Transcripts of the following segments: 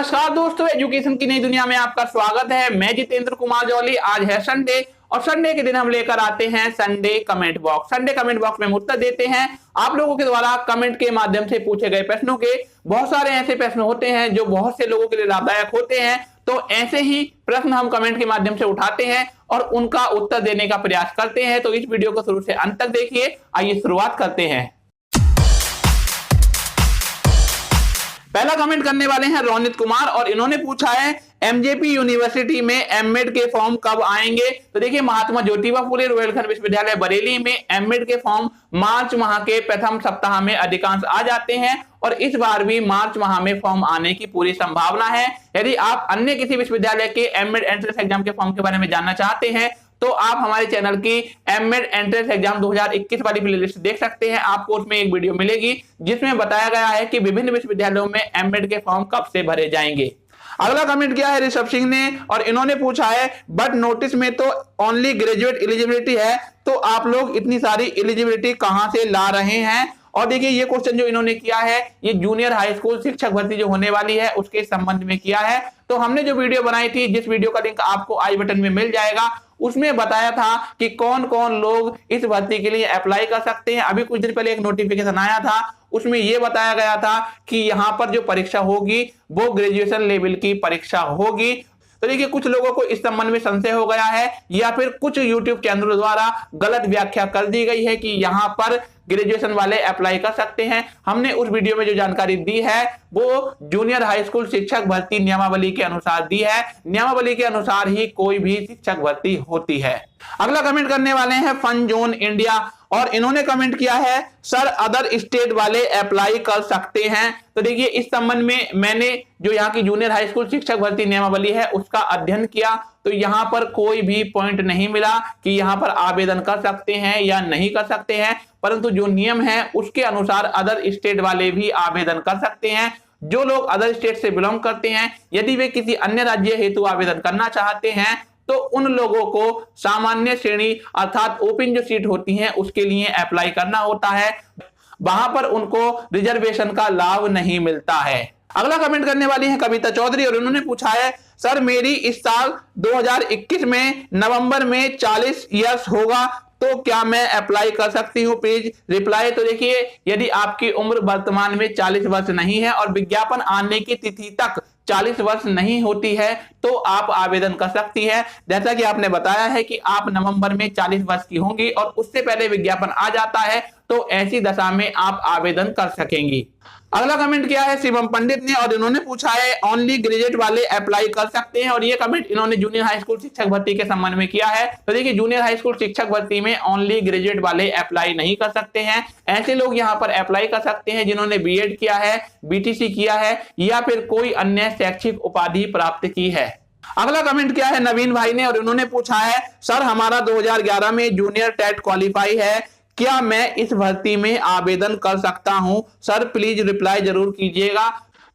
नमस्कार दोस्तों, एजुकेशन की नई दुनिया में आपका स्वागत है। मैं जितेंद्र कुमार जौली। आज है संडे और संडे के दिन हम लेकर आते हैं Sunday comment box. Sunday comment box में हम उत्तर देते हैं आप लोगों के द्वारा कमेंट के माध्यम से पूछे गए प्रश्नों के। बहुत सारे ऐसे प्रश्न होते हैं जो बहुत से लोगों के लिए लाभदायक होते हैं, तो ऐसे ही प्रश्न हम कमेंट के माध्यम से उठाते हैं और उनका उत्तर देने का प्रयास करते हैं। तो इस वीडियो को शुरू से अंत तक देखिए। आइए शुरुआत करते हैं। पहला कमेंट करने वाले हैं रोनित कुमार और इन्होंने पूछा है एमजेपी यूनिवर्सिटी में एमएड के फॉर्म कब आएंगे। तो देखिए, महात्मा ज्योतिबा फुले रोहिलखंड विश्वविद्यालय बरेली में एमएड के फॉर्म मार्च माह के प्रथम सप्ताह में अधिकांश आ जाते हैं और इस बार भी मार्च माह में फॉर्म आने की पूरी संभावना है। यदि आप अन्य किसी विश्वविद्यालय के एमएड एंट्रेंस एग्जाम के फॉर्म के बारे में जानना चाहते हैं तो आप हमारे चैनल की एमएड एंट्रेंस एग्जाम 2021 वाली प्लेलिस्ट देख सकते हैं। आपको उसमें एक वीडियो मिलेगी जिसमें बताया गया है कि विभिन्न विश्वविद्यालयों में एमएड के फॉर्म कब से भरे जाएंगे। अगला कमेंट किया है ऋषभ सिंह ने और इन्होंने पूछा है बट नोटिस में तो ओनली ग्रेजुएट एलिजिबिलिटी है, तो आप लोग इतनी सारी एलिजिबिलिटी कहां से ला रहे हैं। और देखिए, ये क्वेश्चन जो इन्होंने किया है ये जूनियर हाई स्कूल शिक्षक भर्ती जो होने वाली है उसके संबंध में किया है। तो हमने जो वीडियो बनाई थी, जिस वीडियो का लिंक आपको आई बटन में मिल जाएगा, उसमें बताया था कि कौन कौन लोग इस भर्ती के लिए अप्लाई कर सकते हैं। अभी कुछ दिन पहले एक नोटिफिकेशन आया था, उसमें यह बताया गया था कि यहां पर जो परीक्षा होगी वो ग्रेजुएशन लेवल की परीक्षा होगी। तो देखिए, कुछ लोगों को इस संबंध में संशय हो गया है या फिर कुछ यूट्यूब चैनलों द्वारा गलत व्याख्या कर दी गई है कि यहां पर ग्रेजुएशन वाले अप्लाई कर सकते हैं। हमने उस वीडियो में जो जानकारी दी है वो जूनियर हाई स्कूल शिक्षक भर्ती नियमावली के अनुसार दी है। नियमावली के अनुसार ही कोई भी शिक्षक भर्ती होती है। अगला कमेंट करने वाले हैं फन जोन इंडिया और इन्होंने कमेंट किया है सर अदर स्टेट वाले अप्लाई कर सकते हैं। तो देखिए, इस संबंध में मैंने जो यहाँ की जूनियर हाई स्कूल शिक्षक भर्ती नियमावली है उसका अध्ययन किया, तो यहाँ पर कोई भी पॉइंट नहीं मिला कि यहाँ पर आवेदन कर सकते हैं या नहीं कर सकते हैं, परंतु जो नियम है उसके अनुसार अदर स्टेट वाले भी आवेदन कर सकते हैं। जो लोग अदर स्टेट से बिलोंग करते हैं, यदि वे किसी अन्य राज्य हेतु आवेदन करना चाहते हैं तो उन लोगों को सामान्य श्रेणी अर्थात ओपन जो सीट होती है उसके लिए अप्लाई करना होता है। वहां पर उनको रिजर्वेशन का लाभ नहीं मिलता है। अगला कमेंट करने वाली है कविता चौधरी और उन्होंने पूछा है सर मेरी इस साल 2021 में नवंबर में 40 इयर्स होगा, तो क्या मैं अप्लाई कर सकती हूँ, प्लीज रिप्लाई। तो देखिए, यदि आपकी उम्र वर्तमान में 40 वर्ष नहीं है और विज्ञापन आने की तिथि तक 40 वर्ष नहीं होती है तो आप आवेदन कर सकती है। जैसा कि आपने बताया है कि आप नवंबर में 40 वर्ष की होंगी और उससे पहले विज्ञापन आ जाता है, तो ऐसी दशा में आप आवेदन कर सकेंगी। अगला कमेंट किया है शिवम पंडित ने और इन्होंने पूछा है ओनली ग्रेजुएट वाले अप्लाई कर सकते हैं और ये कमेंट इन्होंने जूनियर हाई स्कूल शिक्षक भर्ती के संबंध में किया है। तो देखिए, जूनियर हाई स्कूल शिक्षक भर्ती में ओनली ग्रेजुएट वाले अप्लाई नहीं कर सकते हैं। ऐसे लोग यहाँ पर अप्लाई कर सकते हैं जिन्होंने बीएड किया है, बीटीसी किया है या फिर कोई अन्य शैक्षिक उपाधि प्राप्त की है। अगला कमेंट किया है नवीन भाई ने और उन्होंने पूछा है सर हमारा 2011 में जूनियर टेट क्वालिफाई है, क्या मैं इस भर्ती में आवेदन कर सकता हूं, सर प्लीज रिप्लाई जरूर कीजिएगा।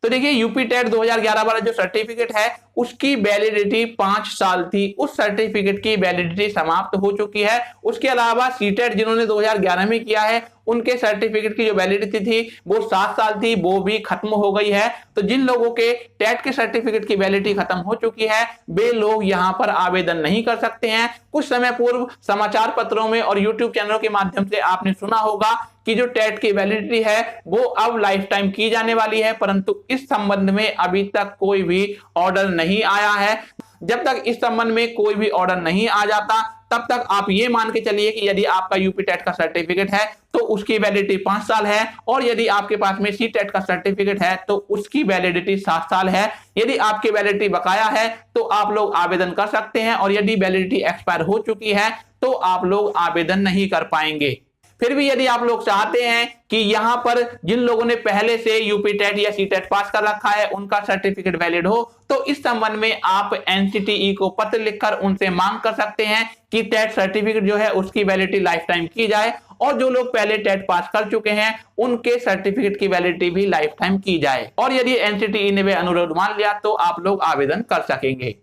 तो देखिए, यूपी टेट 2011 वाला जो सर्टिफिकेट है उसकी वैलिडिटी 5 साल थी, उस सर्टिफिकेट की वैलिडिटी समाप्त हो चुकी है। उसके अलावा सीटेट जिन्होंने 2011 में किया है उनके सर्टिफिकेट की जो वैलिडिटी थी वो 7 साल थी, वो भी खत्म हो गई है। तो जिन लोगों के टेट के सर्टिफिकेट की वैलिडिटी खत्म हो चुकी है वे लोग यहाँ पर आवेदन नहीं कर सकते हैं। कुछ समय पूर्व समाचार पत्रों में और यूट्यूब चैनलों के माध्यम से आपने सुना होगा कि जो टेट की वैलिडिटी है वो अब लाइफ टाइम की जाने वाली है, परंतु इस संबंध में अभी तक कोई भी ऑर्डर नहीं आया है। जब तक इस संबंध में कोई भी ऑर्डर नहीं आ जाता तब तक आप ये मान के चलिए कि यदि आपका यूपी टेट का सर्टिफिकेट है तो उसकी वैलिडिटी 5 साल है और यदि आपके पास में सी टेट का सर्टिफिकेट है तो उसकी वैलिडिटी 7 साल है। यदि आपकी वैलिडिटी बकाया है तो आप लोग आवेदन कर सकते हैं और यदि वैलिडिटी एक्सपायर हो चुकी है तो आप लोग आवेदन नहीं कर पाएंगे। फिर भी यदि आप लोग चाहते हैं कि यहां पर जिन लोगों ने पहले से यूपी टेट या सी टेट पास कर रखा है उनका सर्टिफिकेट वैलिड हो, तो इस संबंध में आप एनसीटीई को पत्र लिखकर उनसे मांग कर सकते हैं कि टेट सर्टिफिकेट जो है उसकी वैलिडिटी लाइफ टाइम की जाए और जो लोग पहले टेट पास कर चुके हैं उनके सर्टिफिकेट की वैलिडिटी भी लाइफ टाइम की जाए। और यदि एनसीटीई ने वे अनुरोध मान लिया तो आप लोग आवेदन कर सकेंगे।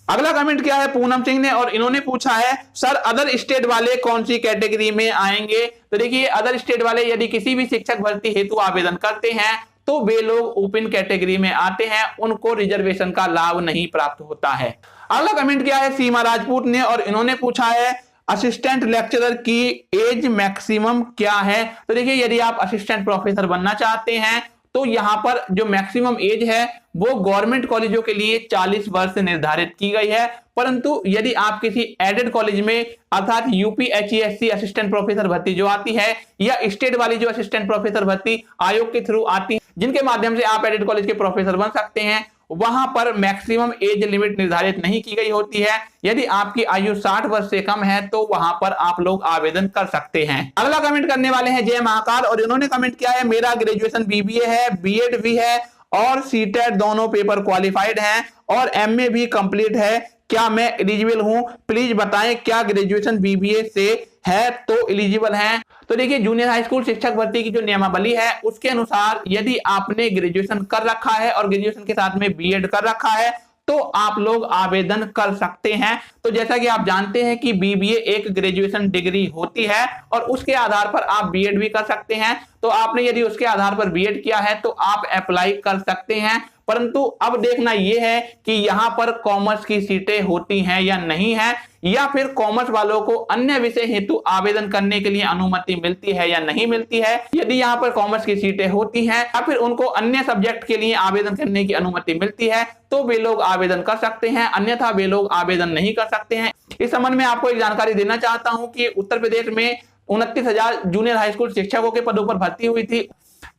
अगला कमेंट किया है पूनम सिंह ने और इन्होंने पूछा है सर अदर स्टेट वाले कौन सी कैटेगरी में आएंगे। तो देखिए, अदर स्टेट वाले यदि किसी भी शिक्षक भर्ती हेतु आवेदन करते हैं तो वे लोग ओपन कैटेगरी में आते हैं, उनको रिजर्वेशन का लाभ नहीं प्राप्त होता है। अगला कमेंट क्या है सीमा राजपूत ने, और इन्होंने पूछा है असिस्टेंट लेक्चरर की एज मैक्सिमम क्या है। तो देखिए, यदि आप असिस्टेंट प्रोफेसर बनना चाहते हैं तो यहां पर जो मैक्सिमम एज है वो गवर्नमेंट कॉलेजों के लिए 40 वर्ष निर्धारित की गई है, परंतु यदि आप किसी एडेड कॉलेज में अर्थात यूपीएचईएससी असिस्टेंट प्रोफेसर भर्ती जो आती है, या स्टेट वाली जो असिस्टेंट प्रोफेसर भर्ती आयोग के थ्रू आती है, जिनके माध्यम से आप एडेड कॉलेज के प्रोफेसर बन सकते हैं, वहां पर मैक्सिमम एज लिमिट निर्धारित नहीं की गई होती है। यदि आपकी आयु 60 वर्ष से कम है तो वहां पर आप लोग आवेदन कर सकते हैं। अगला कमेंट करने वाले हैं जय महाकाल, और इन्होंने कमेंट किया है मेरा ग्रेजुएशन बीबीए है, बीएड भी है और सीटेट दोनों पेपर क्वालिफाइड हैं और एमए भी कंप्लीट है, क्या मैं एलिजिबल हूं? प्लीज बताएं क्या ग्रेजुएशन बीबीए से है तो एलिजिबल हैं? तो देखिए, जूनियर हाई स्कूल शिक्षक भर्ती की जो नियमावली है उसके अनुसार यदि आपने ग्रेजुएशन कर रखा है और ग्रेजुएशन के साथ में बीएड कर रखा है तो आप लोग आवेदन कर सकते हैं। तो जैसा कि आप जानते हैं कि बीबीए एक ग्रेजुएशन डिग्री होती है और उसके आधार पर आप बीएड भी कर सकते हैं। तो आपने यदि उसके आधार पर बीएड किया है तो आप अप्लाई कर सकते हैं, परंतु अब देखना यह है कि यहां पर कॉमर्स की सीटें होती हैं या नहीं है, या फिर कॉमर्स वालों को अन्य विषय हेतु आवेदन करने के लिए अनुमति मिलती है या नहीं मिलती है। यदि यहां पर कॉमर्स की सीटें होती हैं या फिर उनको अन्य सब्जेक्ट के लिए आवेदन करने की अनुमति मिलती है तो वे लोग आवेदन कर सकते हैं, अन्यथा वे लोग आवेदन नहीं कर सकते हैं। इस संबंध में आपको एक जानकारी देना चाहता हूं कि उत्तर प्रदेश में 29,000 जूनियर हाई स्कूल शिक्षकों के पदों पर भर्ती हुई थी,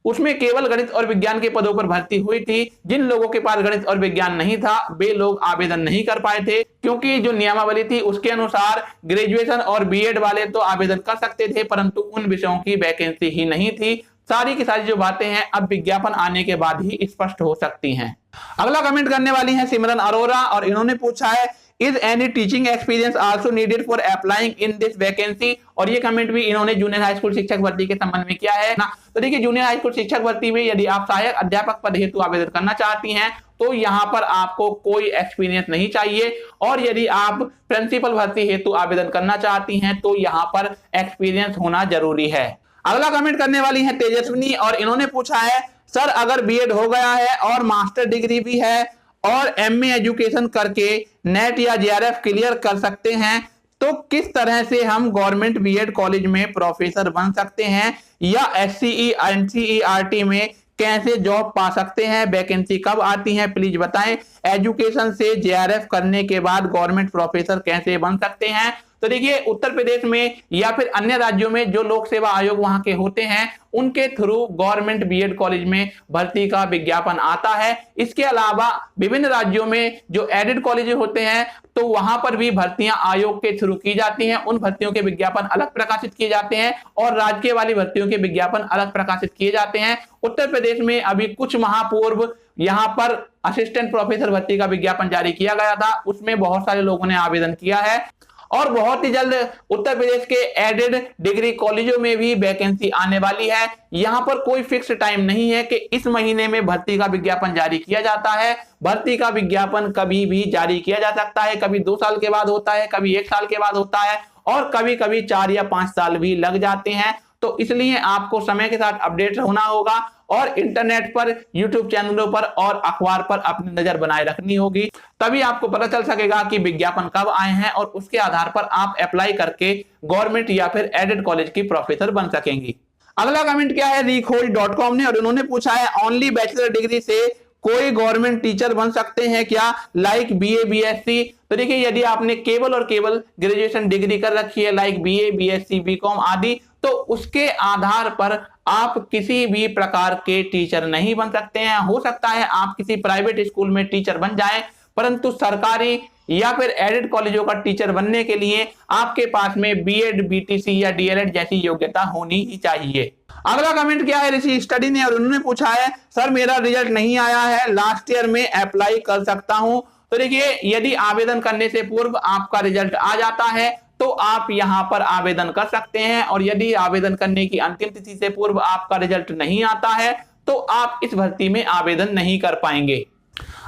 उसमें केवल गणित और विज्ञान के पदों पर भर्ती हुई थी। जिन लोगों के पास गणित और विज्ञान नहीं था वे लोग आवेदन नहीं कर पाए थे, क्योंकि जो नियमावली थी उसके अनुसार ग्रेजुएशन और बीएड वाले तो आवेदन कर सकते थे, परंतु उन विषयों की वैकेंसी ही नहीं थी। सारी की सारी जो बातें हैं अब विज्ञापन आने के बाद ही स्पष्ट हो सकती हैं। अगला कमेंट करने वाली है सिमरन अरोरा, और इन्होंने पूछा है is any teaching experience also needed for applying in this vacancy, और ये कमेंट भी इन्होंने जूनियर हाई स्कूल शिक्षक भर्ती के संबंध में किया है ना। तो देखिए, जूनियर हाई स्कूल शिक्षक भर्ती में यदि आप सहायक अध्यापक पद हेतु आवेदन करना चाहती हैं तो यहाँ पर आपको कोई एक्सपीरियंस नहीं चाहिए, और यदि आप प्रिंसिपल भर्ती हेतु आवेदन करना चाहती हैं तो यहाँ पर एक्सपीरियंस होना जरूरी है। अगला कमेंट करने वाली है तेजस्विनी, और इन्होंने पूछा है सर अगर बीएड हो गया है और मास्टर डिग्री भी है और एमए एजुकेशन करके नेट या जेआरएफ क्लियर कर सकते हैं तो किस तरह से हम गवर्नमेंट बीएड कॉलेज में प्रोफेसर बन सकते हैं, या एससीई एनसीईआरटी में कैसे जॉब पा सकते हैं, वैकेंसी कब आती है, प्लीज बताएं। एजुकेशन से जेआरएफ करने के बाद गवर्नमेंट प्रोफेसर कैसे बन सकते हैं। तो देखिए, उत्तर प्रदेश में या फिर अन्य राज्यों में जो लोक सेवा आयोग वहां के होते हैं उनके थ्रू गवर्नमेंट बीएड कॉलेज में भर्ती का विज्ञापन आता है। इसके अलावा विभिन्न राज्यों में जो एडेड कॉलेज होते हैं तो वहां पर भी भर्तियां आयोग के थ्रू की जाती हैं। उन भर्तियों के विज्ञापन अलग प्रकाशित किए जाते हैं और राज्य वाली भर्तियों के विज्ञापन अलग प्रकाशित किए जाते हैं। उत्तर प्रदेश में अभी कुछ माह पूर्व यहाँ पर असिस्टेंट प्रोफेसर भर्ती का विज्ञापन जारी किया गया था, उसमें बहुत सारे लोगों ने आवेदन किया है और बहुत ही जल्द उत्तर प्रदेश के एडेड डिग्री कॉलेजों में भी वैकेंसी आने वाली है। यहां पर कोई फिक्स टाइम नहीं है कि इस महीने में भर्ती का विज्ञापन जारी किया जाता है। भर्ती का विज्ञापन कभी भी जारी किया जा सकता है, कभी 2 साल के बाद होता है, कभी 1 साल के बाद होता है और कभी कभी 4 या 5 साल भी लग जाते हैं। तो इसलिए आपको समय के साथ अपडेट होना होगा और इंटरनेट पर, यूट्यूब चैनलों पर और अखबार पर अपनी नजर बनाए रखनी होगी, तभी आपको पता चल सकेगा कि विज्ञापन कब आए हैं और उसके आधार पर आप अप्लाई करके गवर्नमेंट या फिर एडेड कॉलेज की प्रोफेसर बन सकेंगी। अगला कमेंट क्या है recall.com ने, और उन्होंने पूछा है ओनली बैचलर डिग्री से कोई गवर्नमेंट टीचर बन सकते हैं क्या, लाइक बीए बीएससी। तो देखिए, यदि आपने केवल और केवल ग्रेजुएशन डिग्री कर रखी है लाइक बीए बीएससी बीकॉम आदि, तो उसके आधार पर आप किसी भी प्रकार के टीचर नहीं बन सकते हैं। हो सकता है आप किसी प्राइवेट स्कूल में टीचर बन जाएं, परंतु सरकारी या फिर एडेड कॉलेजों का टीचर बनने के लिए आपके पास में बीएड बीटीसी या डीएलएड जैसी योग्यता होनी ही चाहिए। अगला कमेंट क्या है ऋषि स्टडी ने, और उन्होंने पूछा है सर मेरा रिजल्ट नहीं आया है, लास्ट ईयर में अप्लाई कर सकता हूं। तो देखिए, यदि आवेदन करने से पूर्व आपका रिजल्ट आ जाता है तो आप यहां पर आवेदन कर सकते हैं, और यदि आवेदन करने की अंतिम तिथि से पूर्व आपका रिजल्ट नहीं आता है तो आप इस भर्ती में आवेदन नहीं कर पाएंगे।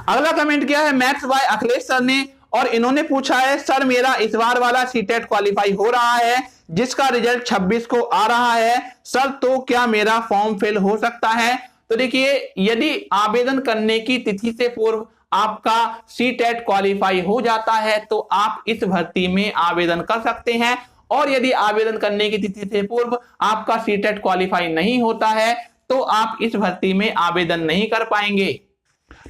अगला कमेंट क्या है मैथ्स बाय अखिलेश सर ने, और इन्होंने पूछा है सर मेरा इस बार वाला सीटेट क्वालिफाई हो रहा है जिसका रिजल्ट 26 को आ रहा है सर, तो क्या मेरा फॉर्म फिल हो सकता है। तो देखिए, यदि आवेदन करने की तिथि से पूर्व आपका सीटेट क्वालिफाई हो जाता है तो आप इस भर्ती में आवेदन कर सकते हैं, और यदि आवेदन करने की तिथि से पूर्व आपका सीटेट क्वालिफाई नहीं होता है तो आप इस भर्ती में आवेदन नहीं कर पाएंगे।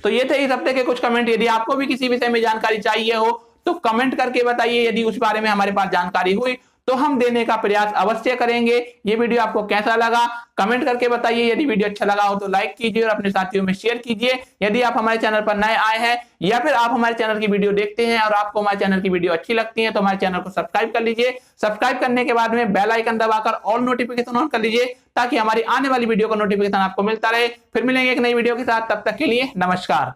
तो ये थे इस हफ्ते के कुछ कमेंट। यदि आपको भी किसी विषय में जानकारी चाहिए हो तो कमेंट करके बताइए, यदि उस बारे में हमारे पास जानकारी हुई तो हम देने का प्रयास अवश्य करेंगे। ये वीडियो आपको कैसा लगा कमेंट करके बताइए। यदि वीडियो अच्छा लगा हो तो लाइक कीजिए और अपने साथियों में शेयर कीजिए। यदि आप हमारे चैनल पर नए आए हैं या फिर आप हमारे चैनल की वीडियो देखते हैं और आपको हमारे चैनल की वीडियो अच्छी लगती है तो हमारे चैनल को सब्सक्राइब कर लीजिए। सब्सक्राइब करने के बाद में बेल आइकन दबाकर ऑल नोटिफिकेशन ऑन कर लीजिए ताकि हमारी आने वाली वीडियो का नोटिफिकेशन आपको मिलता रहे। फिर मिलेंगे एक नई वीडियो के साथ, तब तक के लिए नमस्कार।